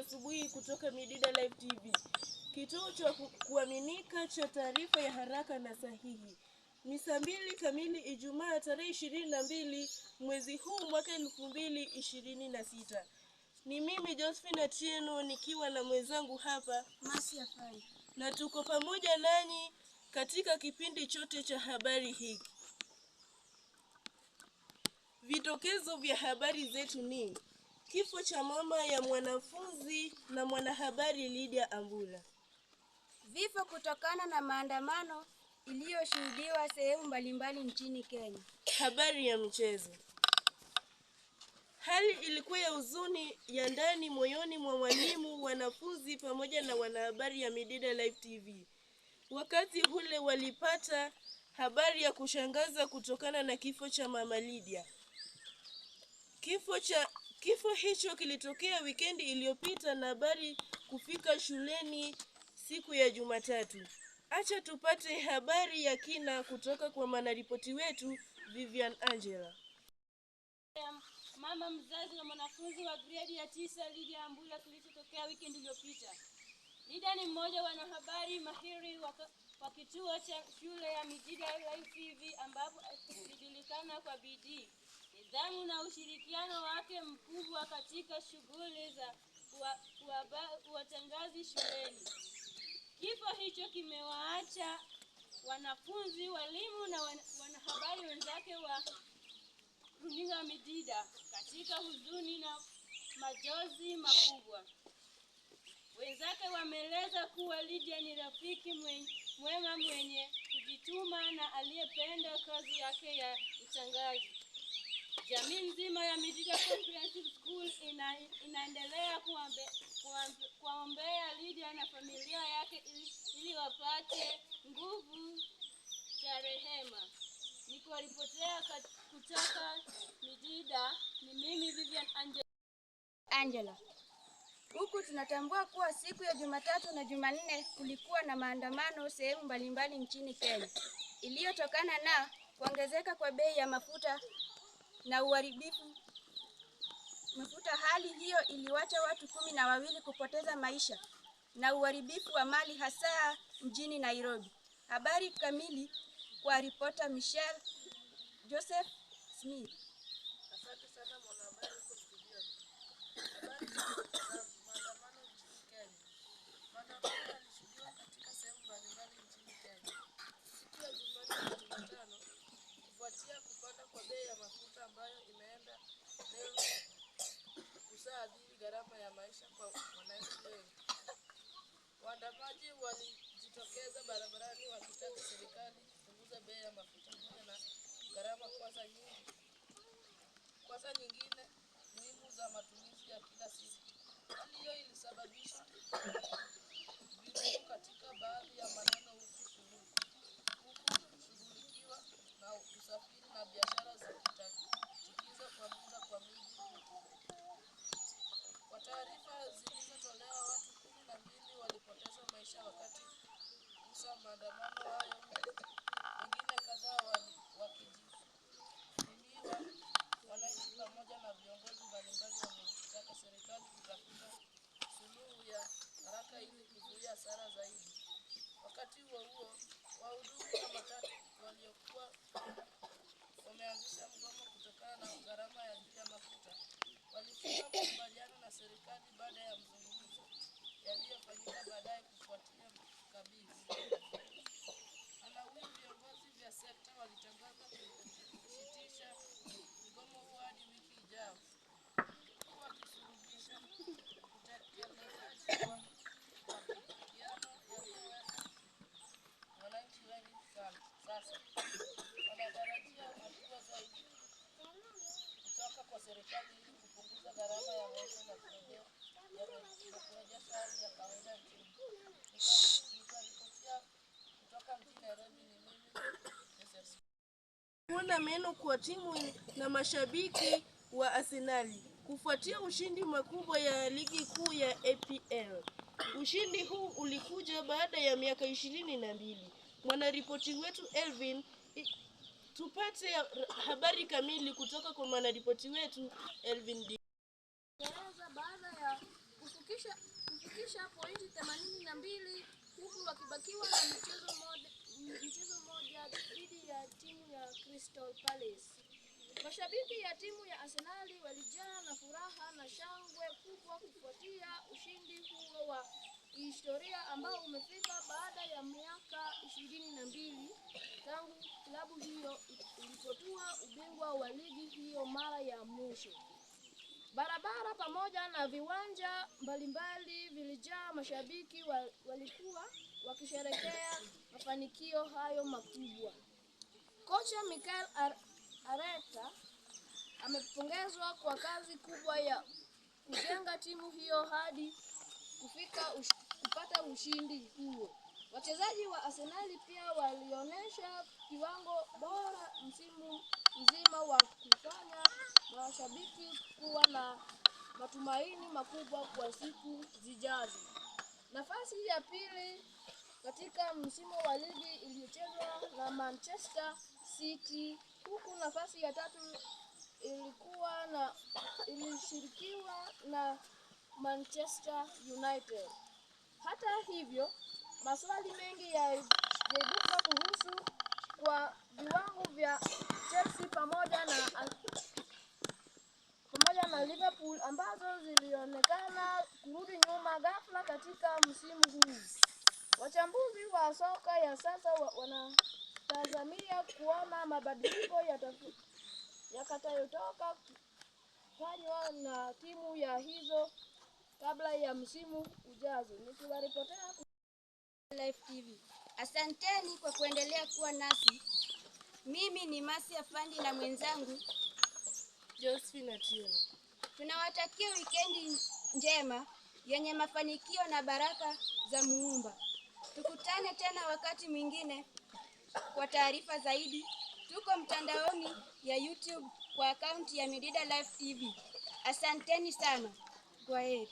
asubuhi kutoka Midida Live TV, kituo cha kuaminika cha taarifa ya haraka na sahihi. Ni saa 2 kamili Ijumaa tarehe 22 mwezi huu mwaka 2026. Ni mimi Josephine Atieno nikiwa na mwenzangu hapa Masi Afai, na tuko pamoja nanyi katika kipindi chote cha habari hiki. Vitokezo vya habari zetu ni kifo cha mama ya mwanafunzi na mwanahabari Lydia Ambula, vifo kutokana na maandamano iliyoshuhudiwa sehemu mbalimbali nchini Kenya. Habari ya michezo. Hali ilikuwa ya huzuni ya ndani moyoni mwa walimu, wanafunzi pamoja na wanahabari ya Midida Live TV wakati ule walipata habari ya kushangaza kutokana na kifo cha mama Lydia. Kifo hicho kilitokea wikendi iliyopita na habari kufika shuleni siku ya Jumatatu. Acha tupate habari ya kina kutoka kwa mwanaripoti wetu Vivian Angela. Mama mzazi na mwanafunzi wa gredi ya 9 Lydia Ambula kilichotokea wikendi iliyopita. Lydia ni mmoja wa wanahabari mahiri wa kituo cha shule ya Midida Live TV ambapo alijulikana kwa bidii, nidhamu na ushirikiano wake mkubwa katika shughuli za utangazaji shuleni. Kifo hicho kimewaacha wanafunzi, walimu na wanahabari wenzake wa runinga Midida katika huzuni na majonzi makubwa. Wenzake wameeleza kuwa Lydia ni rafiki mwema mwenye kujituma na aliyependa kazi yake ya utangazaji. Jamii nzima ya Midida Comprehensive School inaendelea kuombea Lydia na familia yake ili wapate nguvu za rehema. Nikoripotea kutoka Midida ni mimi Vivian Angela. Huku tunatambua kuwa siku ya Jumatatu na Jumanne kulikuwa na maandamano sehemu mbalimbali nchini Kenya iliyotokana na kuongezeka kwa bei ya mafuta na uharibifu mafuta. Hali hiyo iliwacha watu 12 kupoteza maisha na uharibifu wa mali hasa mjini Nairobi. Habari kamili kwa ripota Michelle Joseph Smith. Asante sana mwanahabari huko studio. Habari za maandamano nchini Kenya. Maandamano yalishuhudiwa katika sehemu mbalimbali nchini Kenya siku ya Jumanne na Jumatano kufuatia kupanda kwa bei ya mafuta ambayo imeenda leo kusaadhiri gharama ya maisha kwa wananchi wengi. Waandamanaji walijitokeza barabarani wakitaka serikali kupunguza bei ya mafuta pamoja na gharama kwanza nyingine muhimu za matumizi ya kila siku. Hali hiyo ilisababisha virugu katika baadhi ya maeneo huku kushughulikiwa na usafiri na biashara za kitatizo kwa muda kwa miji. Kwa taarifa zilizotolewa, watu 12 walipoteza maisha wakati kusa maandamano hayo, wengine kadhaa wakijeruhiwa. Wananchi pamoja na viongozi mbalimbali wametaka serikali kutafuta suluhu ya haraka ili kuzuia hasara zaidi. Wakati huo huo, wahudumu wa matatu waliokuwa wameanzisha mgomo kutokana na gharama ya juu ya mafuta walifikia makubaliano na serikali baada ya mazungumzo yaliyofanyika baadaye kufuatia kabidhi. Viongozi vya sekta walitangaza kusitisha mgomo huo hadi wiki ijayo, huku wakisuluhisha utekelezaji wa makubaliano yaliyoweka. Wananchi wengi sasa wanatarajia hatua zaidi kutoka kwa serikali ili kupunguza gharama ya maisha na kurejesha hali ya kawaida nchini. Nikaripotia kutoka mjini Nairobi ni mimi Joseph. Kuona meno kwa timu na mashabiki wa Arsenali kufuatia ushindi mkubwa ya ligi kuu ya APL. Ushindi huu ulikuja baada ya miaka 22. Mwanaripoti wetu Elvin, tupate habari kamili kutoka kwa mwanaripoti wetu Elvin. Baada ya kufikisha pointi 82 huku wakibakiwa na mchezo moja dhidi ya timu ya Crystal Palace. Mashabiki ya timu ya Arsenali walijaa na furaha na shangwe kubwa kufuatia ushindi huo wa historia ambao umefika baada ya miaka 22 tangu klabu hiyo ilipotua ubingwa wa ligi hiyo mara ya mwisho. Barabara pamoja na viwanja mbalimbali vilijaa mashabiki walikuwa wakisherehekea mafanikio hayo makubwa. Kocha Mikel Arteta amepongezwa kwa kazi kubwa ya kujenga timu hiyo hadi kupata ushindi huo. Wachezaji wa Arsenal pia walionyesha kiwango bora msimu mzima wa kufanya mashabiki kuwa na matumaini makubwa kwa siku zijazo. Nafasi ya pili katika msimu wa ligi iliyochezwa na Manchester City, huku nafasi ya tatu ilishirikiwa na Manchester United. Hata hivyo, maswali mengi yaliibuka kuhusu kwa viwango vya Chelsea pamoja na Liverpool ambazo zilionekana kurudi nyuma ghafla katika msimu huu. Wachambuzi wa soka ya sasa wanatazamia kuona mabadiliko yatakayotoka kufanywa na timu ya hizo kabla ya msimu ujazo. Nikiwaripotea Live TV. Asanteni kwa kuendelea kuwa nasi. Mimi ni Masi Afandi na mwenzangu Josephine Atieno. Tunawatakia wikendi njema yenye mafanikio na baraka za Muumba. Tukutane tena wakati mwingine kwa taarifa zaidi. Tuko mtandaoni ya YouTube kwa akaunti ya Medida Live TV. Asanteni sana. Kwaheri.